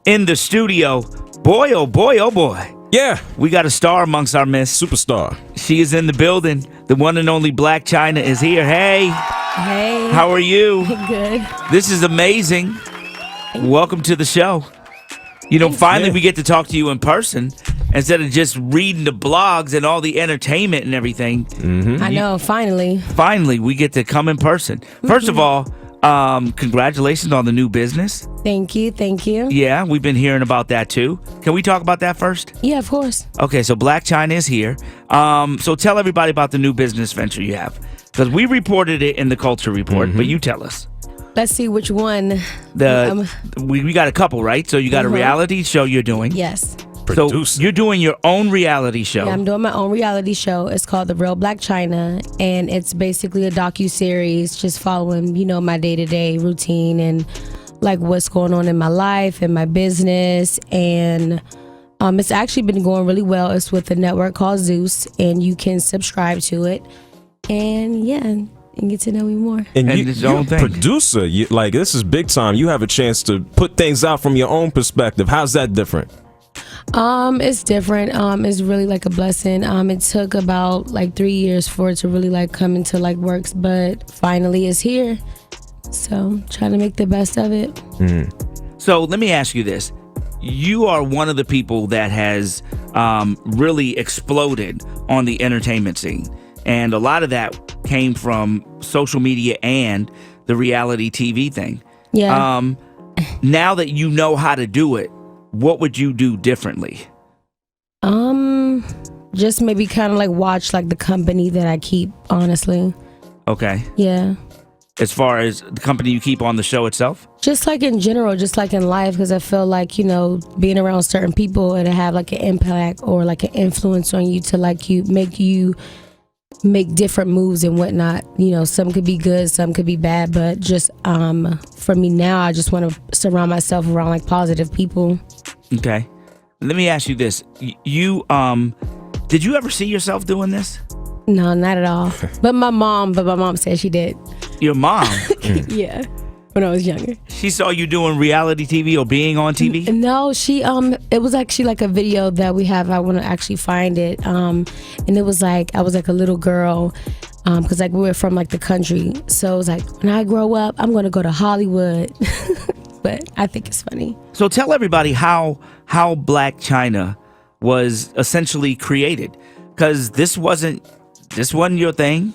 in the studio. Boy, oh boy, oh boy. Yeah. We got a star amongst our midst. Superstar. She is in the building. The one and only Blac Chyna is here. Hey. Hey. How are you? Good. This is amazing. Welcome to the show. You know, finally we get to talk to you in person instead of just reading the blogs and all the entertainment and everything. I know, finally. Finally, we get to come in person. First of all, congratulations on the new business. Thank you. Yeah, we've been hearing about that too. Can we talk about that first? Yeah, of course. Okay, so Blac Chyna is here. So tell everybody about the new business venture you have. Because we reported it in the Culture Report, but you tell us. Let's see which one. We got a couple, right? So you got a reality show you're doing. Yes. So you're doing your own reality show. Yeah, I'm doing my own reality show. It's called The Real Blac Chyna, and it's basically a docu-series just following, my day-to-day routine and like what's going on in my life and my business. And it's actually been going really well. It's with a network called Zeus, and you can subscribe to it. And yeah, and get to know me more. And you're a producer. This is big time. You have a chance to put things out from your own perspective. How's that different? It's different. It's really like a blessing. It took about 3 years for it to really come into works, but finally it's here. So trying to make the best of it. So let me ask you this. You are one of the people that has really exploded on the entertainment scene. And a lot of that came from social media and the reality TV thing. Yeah. Now that you know how to do it, what would you do differently? Just maybe kind of watch the company that I keep, honestly. Okay. Yeah. As far as the company you keep on the show itself? Just in general, just in life, because I feel being around certain people, it'll have an impact or an influence on you to make different moves and whatnot. Some could be good, some could be bad, but just for me now, I just want to surround myself around positive people. Okay. Let me ask you this. You did you ever see yourself doing this? No, not at all. But my mom said she did. Your mom? Yeah. When I was younger. She saw you doing reality TV or being on TV? No, she it was actually a video that we have. I want to actually find it. And it was I was a little girl, because we were from the country. So it was when I grow up, I'm gonna go to Hollywood. But I think it's funny. So tell everybody how Blac Chyna was essentially created, because this wasn't your thing.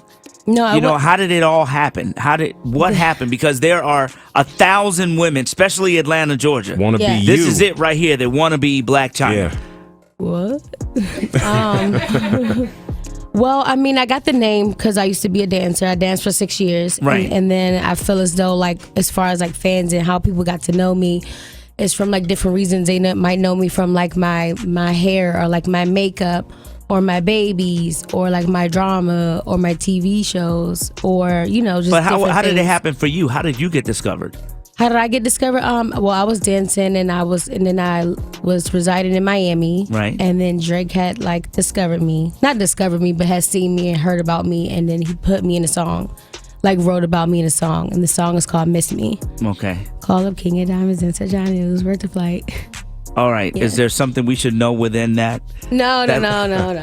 No, how did it all happen? What happened? Because there are 1,000 women, especially Atlanta, Georgia. Want to be you. This is it right here. They want to be Blac Chyna. Yeah. What? Well, I got the name because I used to be a dancer. I danced for 6 years. Right. And then I feel as though as far as fans and how people got to know me, it's from different reasons. They might know me from my hair or my makeup, or my babies, or my drama, or my TV shows, or just. But how did things. it happen for you? How did you get discovered? How did I get discovered? Well, I was dancing, and then I was residing in Miami. Right. And then Drake had discovered me, not discovered me, but has seen me and heard about me, and then he put me in a song, wrote about me in a song, and the song is called "Miss Me." Okay. Call up King of Diamonds and said Johnny, it was worth the flight. All right. Yeah. Is there something we should know within that? No.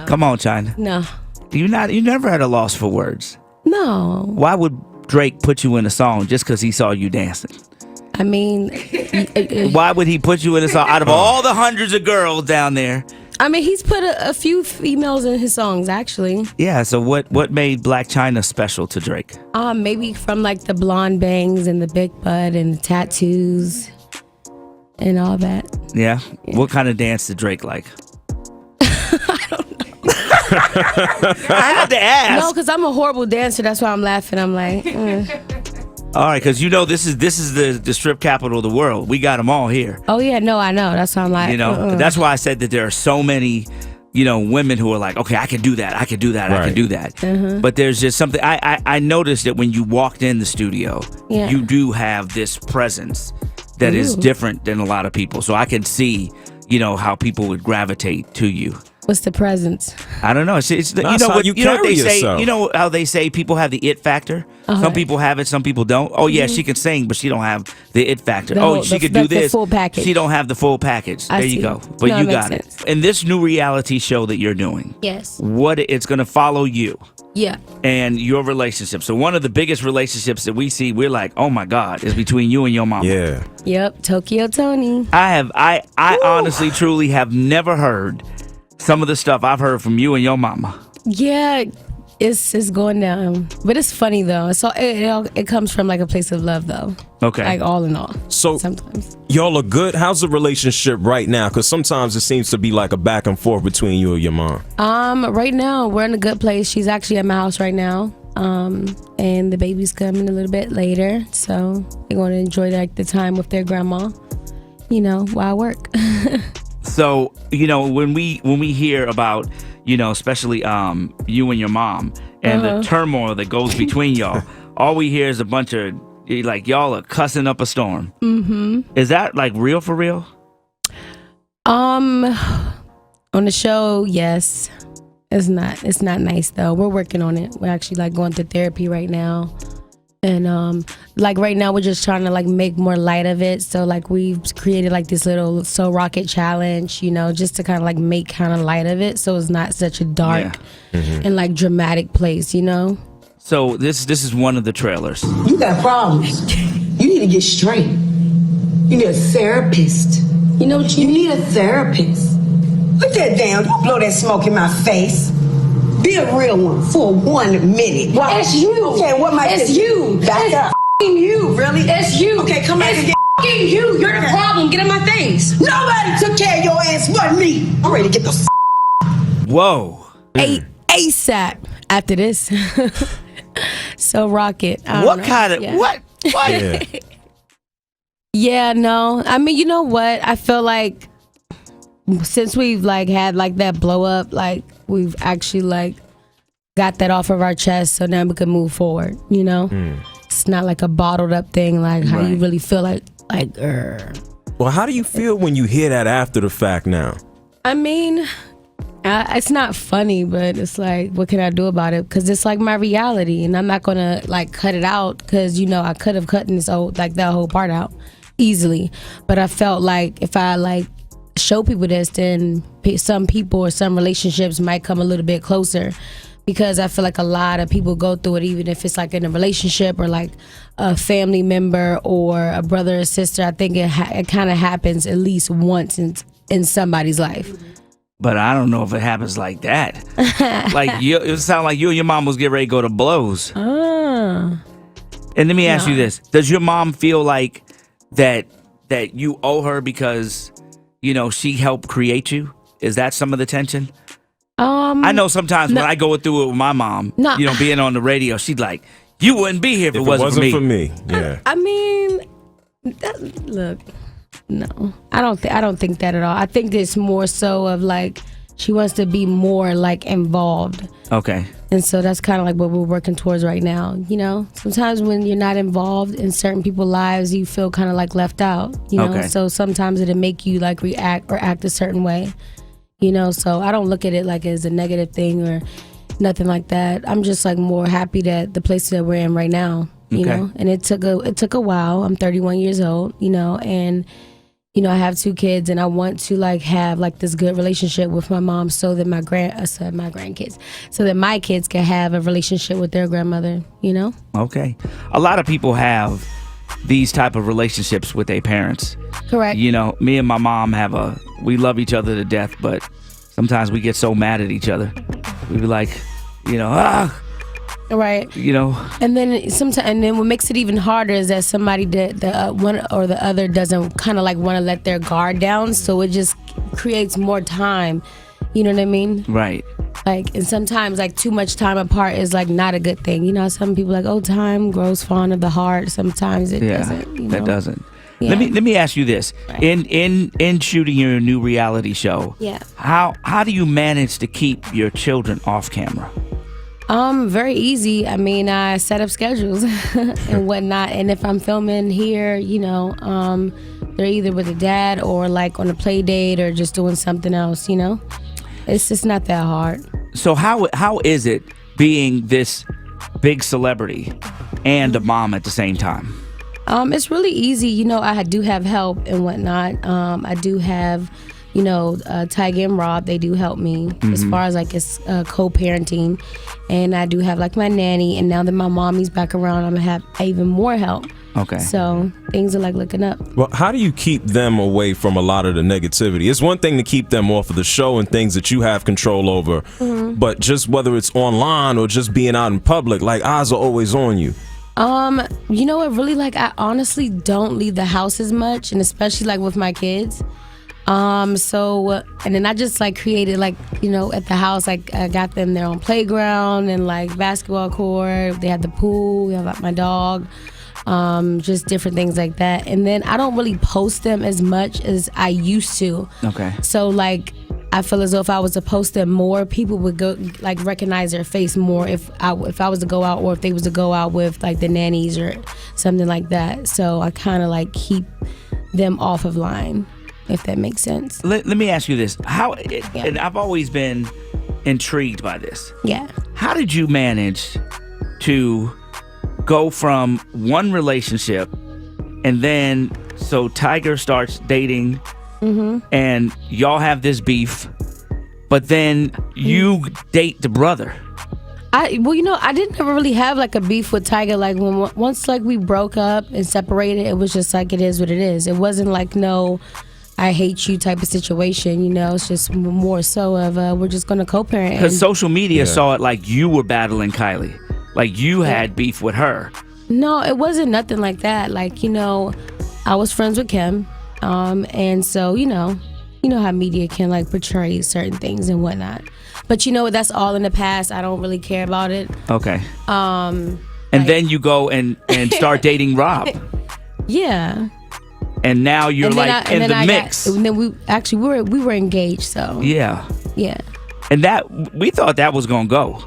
Come on, Chyna. No. You never had a loss for words. No. Why would Drake put you in a song just because he saw you dancing? Why would he put you in a song out of all the hundreds of girls down there? He's put a few females in his songs, actually. Yeah. So what made Blac Chyna special to Drake? Maybe from the blonde bangs and the big butt and the tattoos. And all that. Yeah? What kind of dance did Drake like? I don't know. I had to ask. No, because I'm a horrible dancer. That's why I'm laughing. I'm All right, because this is the strip capital of the world. We got them all here. Oh yeah, no, I know. That's why I'm like. That's why I said that there are so many, women who are like, okay, I can do that, I can do that, I can do that. Mm-hmm. But there's just something. I noticed that when you walked in the studio, you do have this presence that is different than a lot of people. So I can see, how people would gravitate to you. What's the presence? I don't know. It's you know how what you you know what carry they say. yourself. You know how they say people have the it factor. Some people have it, some people don't. Oh yeah, she can sing, but she don't have the it factor. She could do this. The full package. She don't have the full package. There you go. But No, you it got makes it. In this new reality show that you're doing, Yes. what it's going to follow you Yeah. and your relationship. So one of the biggest relationships that we see, we're like, oh my God, is between you and your mama. Yeah. Yep. Tokyo Tony. I honestly, truly have never heard some of the stuff I've heard from you and your mama. Yeah. It's going down, but it's funny though. So it comes from like a place of love though. Okay. Like all in all. So sometimes y'all are good. How's the relationship right now? Because sometimes it seems to be like a back and forth between you and your mom. Right now we're in a good place. She's actually at my house right now. And the baby's coming a little bit later, so they're going to enjoy like the time with their grandma. You know, while I work. So, you know, when we hear about, you know, especially you and your mom and the turmoil that goes between y'all, all we hear is a bunch of like y'all are cussing up a storm. Mm-hmm. Is that like real for real? On the show, yes. It's not nice though. We're working on it. We're actually like going to therapy right now. And like right now we're just trying to like make more light of it. So like we've created like this little So Rocket challenge, you know, just to kind of like make kind of light of it, so it's not such a dark and like dramatic place, you know. So this is one of the trailers. You got problems. You need to get straight. You need a therapist. You know what you need? A therapist. Put that down. Don't blow that smoke in my face. Be a real one for 1 minute. Why? It's you. Okay, what might It's you. Back It's up. you. Really? It's you. Okay, come back It's again. you. You're the problem. Get in my face. Nobody took care of your ass but me. I'm ready to get the Whoa. ASAP after this. So Rocket. What kind of what? Yeah. Yeah, no. I mean, you know what? I feel like since we've like had like that blow up, like we've actually like got that off of our chest, so now we can move forward, you know? It's not like a bottled up thing, like how you really feel like Well, how do you feel when you hear that after the fact now? I mean, it's not funny, but it's like, what can I do about it? Because it's like my reality, and I'm not gonna like cut it out, because you know I could have cut this whole like that whole part out easily, but I felt like if I like show people this, then some people or some relationships might come a little bit closer, because I feel like a lot of people go through it, even if it's like in a relationship or like a family member or a brother or sister. I think it kind of happens at least once in somebody's life. But I don't know if it happens like that. Like it sounds like you and your mom was getting ready to go to blows. And let me ask you this: does your mom feel like that you owe her because, you know, she helped create you? Is that some of the tension? I know sometimes when I go through it with my mom, you know, being on the radio, she'd like, you wouldn't be here if it wasn't for me. Yeah. I mean, look, no, I don't think that at all. I think it's more so of like she wants to be more like involved. Okay. And so that's kind of like what we're working towards right now. You know, sometimes when you're not involved in certain people's lives, you feel kind of like left out, you know? Okay. So sometimes it'll make you like react or act a certain way, you know? So I don't look at it like as a negative thing or nothing like that. I'm just like more happy that the place that we're in right now, you know? And it took a while. I'm 31 years old, you know, and you know, I have 2 kids, and I want to like have like this good relationship with my mom, so that my grandkids, so that my kids can have a relationship with their grandmother, you know? Okay. A lot of people have these type of relationships with their parents. Correct. You know, me and my mom we love each other to death, but sometimes we get so mad at each other. We be like, you know, Right. you know. And then what makes it even harder is that somebody one or the other doesn't kind of like want to let their guard down, so it just creates more time. You know what I mean? Right. Like, and sometimes like too much time apart is like not a good thing. You know, some people like, oh, time grows fond of the heart. Sometimes it doesn't. You know? That doesn't. Yeah. Let me ask you this: Right. in shooting your new reality show, Yeah. how do you manage to keep your children off camera? Very easy. I mean, I set up schedules and whatnot. And if I'm filming here, you know, they're either with a dad or like on a play date or just doing something else, you know? It's just not that hard. So how is it being this big celebrity and a mom at the same time? It's really easy. You know, I do have help and whatnot. I do have, Tyga and Rob. They do help me as far as like it's co-parenting, and I do have like my nanny. And now that my mommy's back around, I'm gonna have even more help. Okay. So things are like looking up. Well, how do you keep them away from a lot of the negativity? It's one thing to keep them off of the show and things that you have control over, but just whether it's online or just being out in public, like eyes are always on you. You know what? Really, like I honestly don't leave the house as much, and especially like with my kids. So and then I just like created like at the house, like I got them their own playground and like basketball court. They had the pool. We have like my dog. Just different things like that. And then I don't really post them as much as I used to. Okay. So like I feel as though if I was to post them more, people would go like recognize their face more if I was to go out, or if they was to go out with like the nannies or something like that. So I kind of like keep them off of line, if that makes sense. Let me ask you this: and I've always been intrigued by this. Yeah. How did you manage to go from one relationship and then so Tiger starts dating and y'all have this beef, but then you date the brother? I didn't ever really have like a beef with Tiger. Like once like we broke up and separated, it was just like it is what it is. It wasn't like no I hate you type of situation, it's just more so of we're just gonna co-parent. Because social media saw it like you were battling Kylie, like you had beef with her. No, it wasn't nothing like that. Like, I was friends with Kim. And so, you know how media can like portray certain things and whatnot. But that's all in the past. I don't really care about it. Okay. And then you go and start dating Rob. Yeah. And now you're like in the mix. And then we were engaged, so. Yeah. Yeah. And we thought that was gonna go.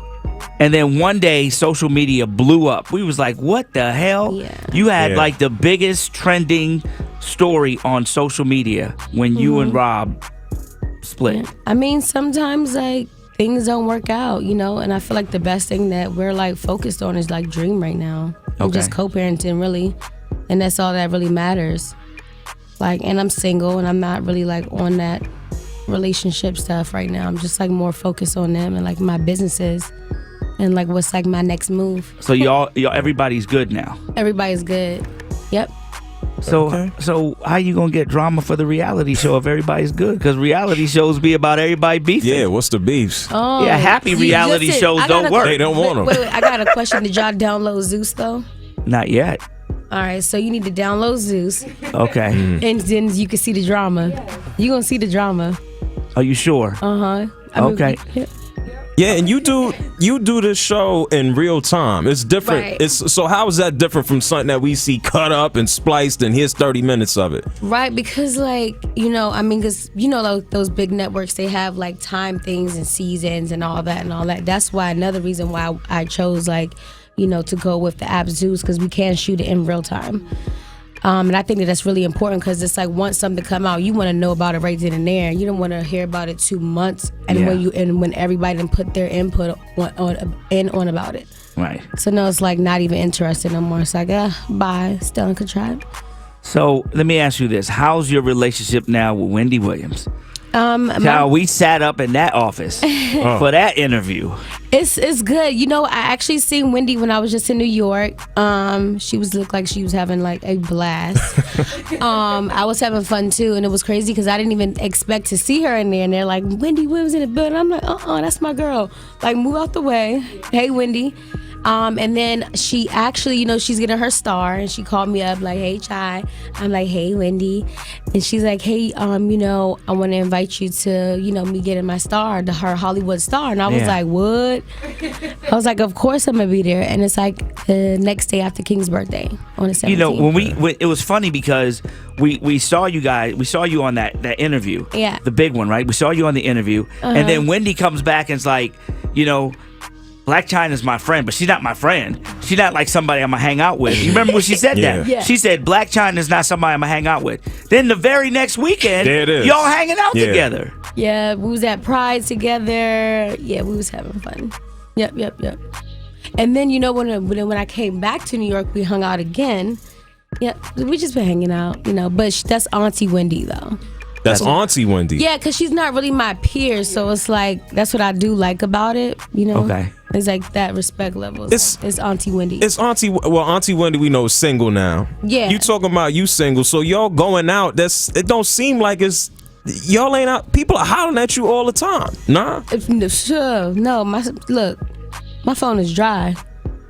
And then one day, social media blew up. We was like, what the hell? Yeah. You had like the biggest trending story on social media when you and Rob split. Yeah. I mean, sometimes like things don't work out, and I feel like the best thing that we're like focused on is like dream right now. And just co-parenting really. And that's all that really matters. Like, and I'm single and I'm not really like on that relationship stuff right now. I'm just like more focused on them and like my businesses. And like what's like my next move. So y'all everybody's good now. Everybody's good. Yep. So how you gonna get drama for the reality show if everybody's good? Because reality shows be about everybody beefing. Yeah, what's the beefs? Oh, yeah, happy reality shows don't work. They don't want them. Wait, I got a question. Did y'all download Zeus though? Not yet. All right, so you need to download Zeus. Okay. And then you can see the drama. You gonna see the drama. Are you sure? Okay. Yeah, and you do this show in real time. It's different. Right. So how is that different from something that we see cut up and spliced and here's 30 minutes of it? Right, because like, because those big networks, they have like time things and seasons and all that. That's why another reason why I chose like, to go with the app Zeus, because we can shoot it in real time. And I think that's really important because it's like once something come out, you want to know about it right then and there. You don't want to hear about it 2 months, and when everybody done put their input on about it. Right. So no, it's like not even interested no more. It's like bye, still in control. So let me ask you this: how's your relationship now with Wendy Williams? How we sat up in that office for that interview. It's good. I actually seen Wendy when I was just in New York. She looked like she was having like a blast. I was having fun too, and it was crazy because I didn't even expect to see her in there. And they're like, Wendy Williams in the building. I'm like, that's my girl. Like, move out the way. Hey, Wendy. And then she actually, she's getting her star, and she called me up like, hey, Chai. I'm like, hey, Wendy. And she's like, hey, I want to invite you to, me getting my star, her Hollywood star. And I was like, what? I was like, of course I'm going to be there. And it's like the next day after King's birthday on the 17th. When it was funny because we saw you guys, we saw you on that interview. Yeah. The big one, right? We saw you on the interview. And then Wendy comes back and is like, Blac Chyna's my friend, but she's not my friend. She's not like somebody I'm gonna hang out with. You remember when she said that? Yeah. She said Blac Chyna's not somebody I'm gonna hang out with. Then the very next weekend, There it is. y'all hanging out together. Yeah, we was at Pride together. Yeah, we was having fun. Yep. And then when I came back to New York, we hung out again. Yep, we just been hanging out, But that's Auntie Windy though. That's Auntie Windy. Yeah, because she's not really my peer, so it's like that's what I do like about it, Okay. It's like that respect level. It's Auntie Windy. It's Auntie Windy we know is single now. Yeah. You talking about you single, so y'all going out, it don't seem like y'all ain't out. People are hollering at you all the time. Nah? No, my phone is dry.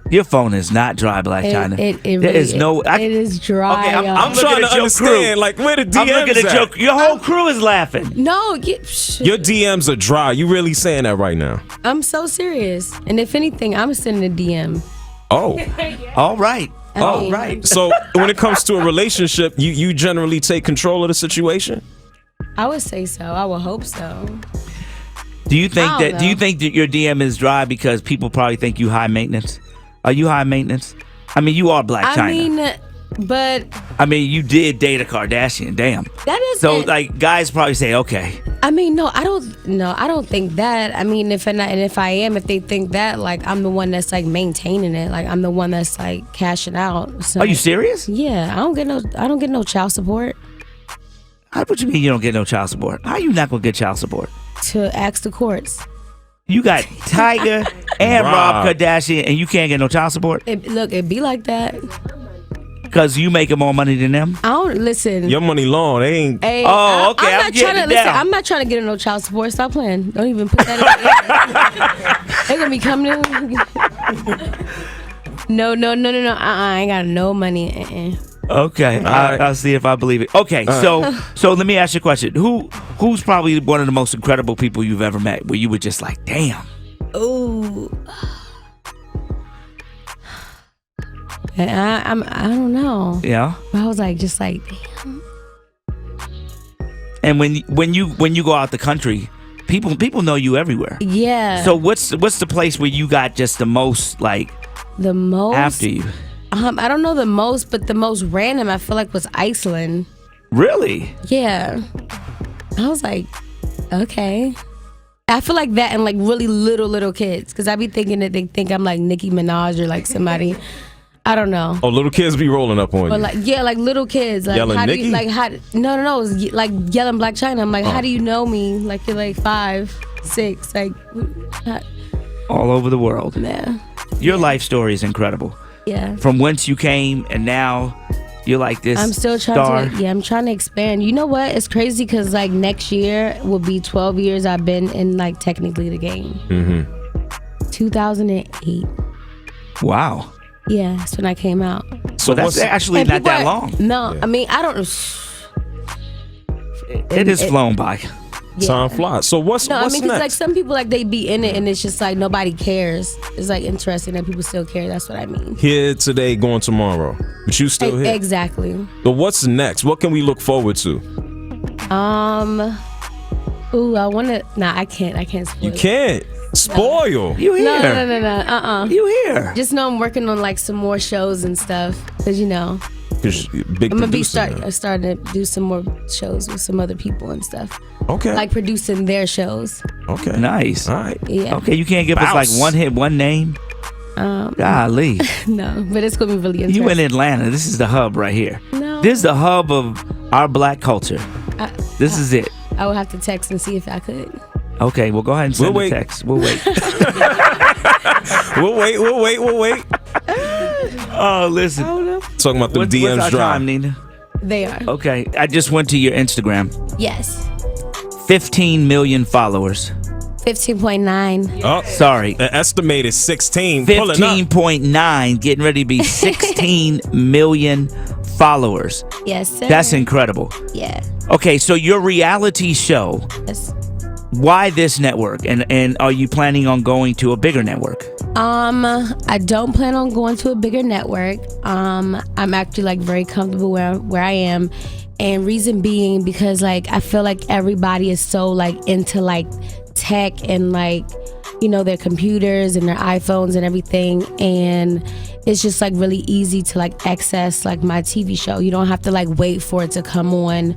Your phone is not dry, Blac Chyna. It There is no. it is dry. Okay, I'm I'm looking trying at to your understand, crew. like, where the DMs I'm looking at at? your whole crew is laughing. No, Your DMs are dry. You really saying that right now? I'm so serious. And if anything, I'm sending a DM. Oh. All right. I mean- Right. So when it comes to a relationship, you generally take control of the situation? I would say so. I would hope so. Do you think I don't that know. your DM is dry because people probably think you high maintenance? Are you high maintenance? I mean, you are Blac Chyna. But You did date a Kardashian. Damn. that is So like guys probably say, okay. no, I don't think that. I mean, if they think that, like, I'm the one that's like maintaining it, like I'm the one that's like cashing out. So, Are you serious? Yeah, I don't get no child support. What you mean you don't get no child support? How you not gonna get child support? To ask the courts. You got Tiger and Rob Rob. Kardashian, and you can't get no child support It be like that. because you making more money than them. I don't listen. Your money long. They ain't. Hey, Oh, okay, I'm not getting trying it to listen. down. I'm not trying to get no child support. Stop playing. Don't even put that in. They gonna be coming in. No. I ain't got no money. Okay, right. I'll see if I believe it. Okay, so let me ask you a question. Who's probably one of the most incredible people you've ever met where you were just like, damn? Ooh. And I don't know. Yeah. I was like, just like, damn. And when you go out the country, people know you everywhere. Yeah. So what's the place where you got just the most like the most after you? I don't know the most, but the most random I feel like was Iceland. Really? Yeah. I was like, okay. I feel like that and like really little kids, because I be thinking that they think I'm like Nicki Minaj or like somebody. I don't know. Oh, little kids be rolling up on But you. like, yeah, like little kids. Like, Yelling how do Nicki? you, like, how, no, it was like yelling Blac Chyna. I'm like, how do you know me? Like, you're like 5, 6, like, how, All over the world. yeah. Your life story is incredible. Yeah. From whence you came and now you're like this I'm still star. trying I'm trying to expand. You know what? It's crazy because like next year will be 12 years I've been in like technically the game. Mm-hmm. 2008. Wow. Yeah, that's when I came out. So That's actually And not people that are- long. No, Yeah. I mean, I don't. It is flown by. Yeah. time flies. So what's No, I what's mean, because like next? some people like they be in it and it's just like nobody cares. It's like interesting that people still care. That's what I mean. Here today, going tomorrow, but you still here. Exactly. But what's next? What can we look forward to? Ooh, I want to. Nah, I can't. I can't spoil You it. can't spoil. You here? No. You here? Just know I'm working on like some more shows and stuff. Cause you know, 'Cause you're a big I'm gonna be producer now. starting to do some more shows with some other people and stuff. Okay. Like producing their shows. okay. Nice. All right. Yeah. Okay, you can't give us Bounce. like one hit, one name. Golly, No, but it's gonna be really interesting. you in Atlanta. This is the hub right here. No. This is the hub of our black culture. This is it. I would have to text and see if I could. Okay, well go ahead and send We'll the wait. text. We'll wait. We'll wait. Oh, listen. Talking about the What's DMs our drop. time, Nina? They are. Okay, I just went to your Instagram. Yes. 15 million followers. 15.9. Oh, Sorry. an estimated 16. Pulling up. 15.9, getting ready to be 16 million followers. Yes, sir. That's incredible. Yeah. Okay, so your reality show, Yes. why this network? And are you planning on going to a bigger network? I don't plan on going to a bigger network. I'm actually like very comfortable where I am, and reason being because like I feel like everybody is so like into like tech and like their computers and their iPhones and everything, and it's just like really easy to like access like my TV show. You don't have to like wait for it to come on.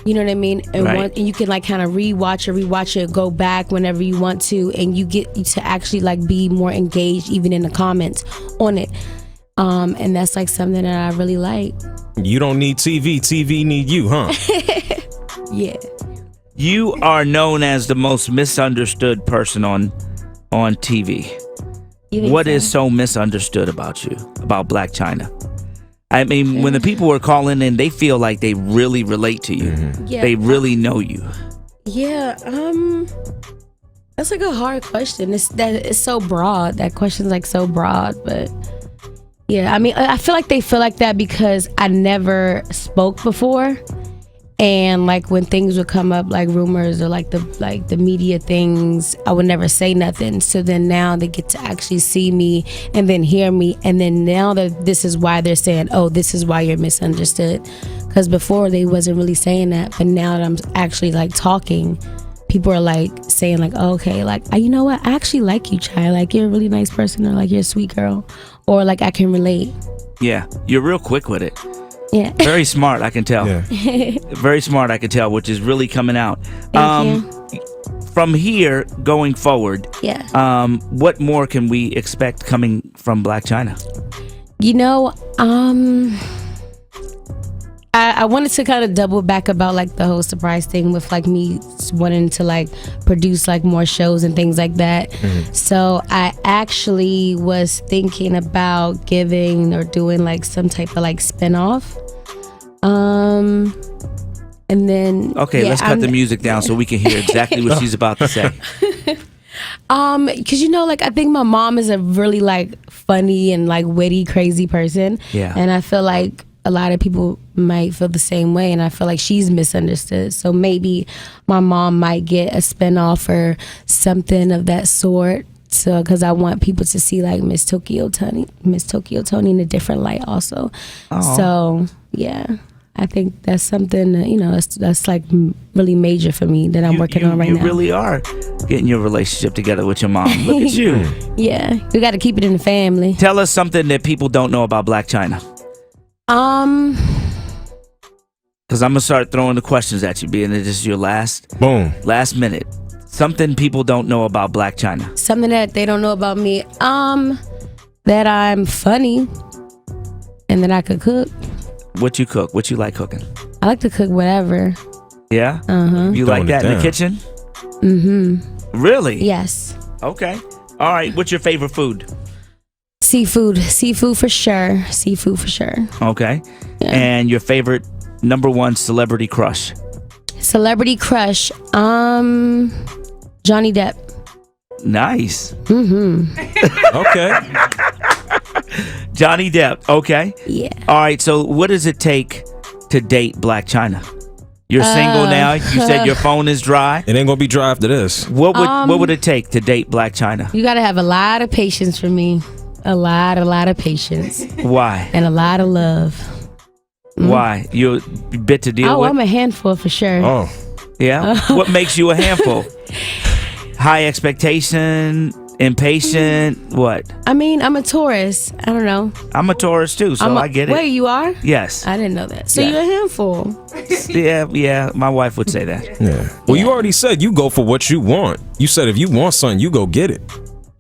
You know what I mean? And, right. And you can like kind of rewatch it, go back whenever you want to, and you get to actually like be more engaged even in the comments on it. And that's like something that I really like. You don't need TV. TV need you, huh? Yeah. You are known as the most misunderstood person on TV. What is so misunderstood about you, about Blac Chyna? I mean, when the people are calling in, they feel like they really relate to you. Mm-hmm. Yeah. They really know you. Yeah. That's like a hard question. It's so broad. That question's like so broad, but yeah. I mean, I feel like they feel like that because I never spoke before. And like when things would come up, like rumors or like the media things, I would never say nothing. So then now they get to actually see me and then hear me, and then now that this is why they're saying, "Oh, this is why you're misunderstood," because before they wasn't really saying that, but now that I'm actually like talking, people are like saying like, oh, "Okay, like you know what? I actually like you, Chai. Like you're a really nice person, or like you're a sweet girl, or like I can relate." Yeah, you're real quick with it. Yeah. Very smart, I can tell. Yeah. Very smart, I can tell, which is really coming out. Thank you. From here going forward, yeah. What more can we expect coming from Blac Chyna? I wanted to kind of double back about like the whole surprise thing with like me wanting to like produce like more shows and things like that. Mm-hmm. So I actually was thinking about giving or doing like some type of like spinoff. And then let's cut the music down so we can hear exactly what she's about to say. Because like I think my mom is a really like funny and like witty, crazy person. Yeah. And I feel like a lot of people might feel the same way, and I feel like she's misunderstood. So maybe my mom might get a spinoff or something of that sort. So, because I want people to see like Miss Tokyo Tony in a different light, also. Aww. So yeah, I think that's something that, that's like really major for me that I'm working on right now. You really are getting your relationship together with your mom. Look at you. Yeah, we got to keep it in the family. Tell us something that people don't know about Blac Chyna. Because I'm gonna start throwing the questions at you, being that this is your last minute. Something people don't know about Blac Chyna. Something that they don't know about me. That I'm funny, and that I could cook. What you cook? What you like cooking? I like to cook whatever. Yeah. You like that in the kitchen? Mm-hmm. Really? Yes. Okay. All right. What's your favorite food? Seafood for sure. Okay. Yeah. And your favorite number one celebrity crush? Johnny Depp. Nice. Mm-hmm. Okay. Johnny Depp. Okay. Yeah. All right. So what does it take to date Blac Chyna? You're single now. You said your phone is dry. It ain't gonna be dry after this. What would it take to date Blac Chyna? You gotta have a lot of patience for me. A lot of patience. Why? And a lot of love. Why? You're a bit to deal with? Oh, I'm a handful for sure. Oh. Yeah? What makes you a handful? High expectation, impatient, what? I mean, I'm a Taurus. I don't know. I'm a Taurus too, so I get it. Wait, you are? Yes. I didn't know that. So you're a handful. Yeah, my wife would say that. Yeah. Well, you already said you go for what you want. You said if you want something, you go get it.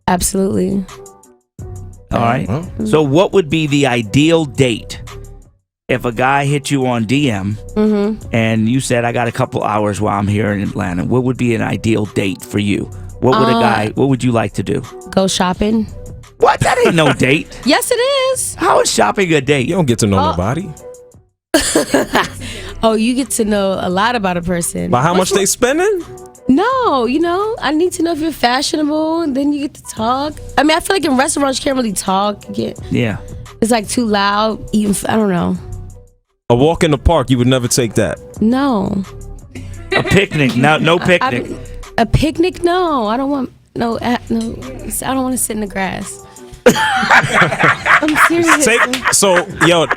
Absolutely. All right. So what would be the ideal date if a guy hit you on DM and you said, I got a couple hours while I'm here in Atlanta? What would be an ideal date for you? What would you like to do? Go shopping. What? That ain't no date. Yes, it is. How is shopping a date? You don't get to know nobody. Oh, you get to know a lot about a person. By how much they spending? No, I need to know if you're fashionable, and then you get to talk. I mean, I feel like in restaurants you can't really talk. Yeah. It's like too loud. Even I don't know. A walk in the park, you would never take that. No. A picnic? No picnic. A picnic? No, I don't want. No. I don't want to sit in the grass. I'm serious.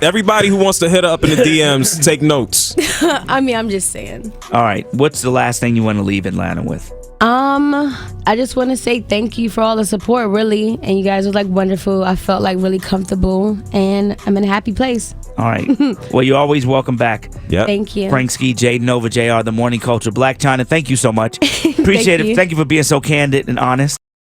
Everybody who wants to hit her up in the DMs, take notes. I mean, I'm just saying. All right. What's the last thing you want to leave Atlanta with? I just want to say thank you for all the support, really. And you guys were like wonderful. I felt like really comfortable and I'm in a happy place. All right. Well, you're always welcome back. Yep. Thank you. Frank Ski, Jade Nova, JR, The Morning Culture, Blac Chyna. Thank you so much. Appreciate Thank it. you. Thank you for being so candid and honest.